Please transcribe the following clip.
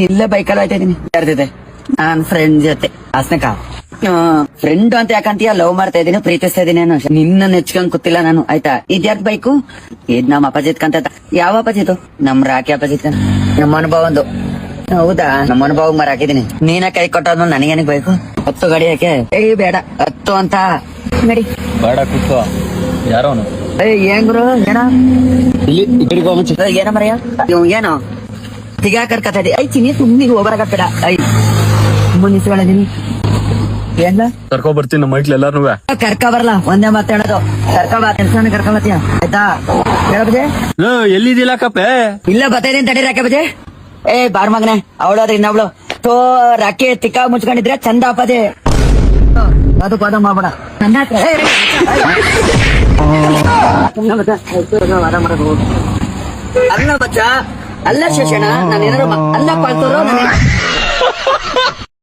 ಇಲ್ಲೇ ಬೈಕಲ್ಲಿ ಹೋಯ್ತಾ ಇದೀನಿ ಯಾರ್ದಿದೆ ನಾನ್ ಫ್ರೆಂಡ್ ಜೊತೆ ಅಸ್ನಕ ಫ್ರೆಂಡ್ ಅಂತ ಯಾಕಂತೀಯ ಲವ್ ಮಾಡ್ತಾ ಇದೀನಿ ಪ್ರೀತಿಸ್ತಾ ಇದೀನಿ ಅನ್ನೋ ನಿನ್ನ ನೆಚ್ಕೊಂಡ್ ಕೂತಿಲ್ಲ ನಾನು ಆಯ್ತಾ ಇದ್ಯಾಕ್ ಬೈಕು ಇದ್ ನಮ್ಮ ಅಪಜಿತ್ ಕಂತ ಯಾವ ಅಪಜಿತ್ ನಮ್ ರಾಕಿ ಅಪಜಿತ್ ನಮ್ಮ ಅನುಭವ ಒಂದು ಹೌದಾ ನಮ್ಮ ಅನುಭವ ಮರ ಹಾಕಿದೀನಿ ನೀನ ಕೈ ಕೊಟ್ಟೋದ್ ನನಗೇನಿಗೆ ಬೇಕು 10 ಗಾಡಿ ಯಾಕೆ ಬೇಡ 10 ಅಂತ ನಡಿ ಬೇಡ ಕೂತು ಯಾರೋ ಏನ್ ಗುರು ಏನ ಏನ ಮರೆಯ ಏನೋ ತಿಗಾ ಕರ್ಕತಾ ಇದ್ದಿ ಐ ಚಿನಿ ಸುಮ್ನಿಗೆ ಹೋಗ್ಬರಾಗಬೇಡ ಐ ಮುನ್ನಿಸ್ಕೊಳ್ಳೋದಿನಿ ಏನ ಕರ್ಕೊ ಬರ್ತೀನಿ ನಮ್ಮ ಮೈಕ್ಳು ಎಲ್ಲಾರು ಕರ್ಕ ಬರಲ್ಲ ಒಂದೇ ಮಾತಾಡೋದು ಕರ್ಕ ಬತ್ತೀಯ ಆಯ್ತಾ ಹೇಳಬಜೆ ಎಲ್ಲಿದಿಲ್ಲ ಕಪ್ಪೆ ಇಲ್ಲ ಬತ್ತೈದೇನ್ ತಡೀರಿ ಯಾಕೆ ಬಜೆ ಬಾರ್ ಮಗನೆ ಅವಳಾದ್ರೆ ಇನ್ನವಳು ತೋ ರಾಕಿ ತಿಕ್ಕ ಮುಚ್ಕೊಂಡಿದ್ರೆ ಚಂದ ಅಪ್ಪದೆ ಅದು ಪದ ಮಾಡ್ಬೇಡ ನನ್ನ ಹತ್ರ ಅಲ್ಲ ಬಚ್ಚ ಅಲ್ಲ ಶೇಷಣ ನಾನೇನಾರು ಅಲ್ಲ ಪಾಲ್ತೋರು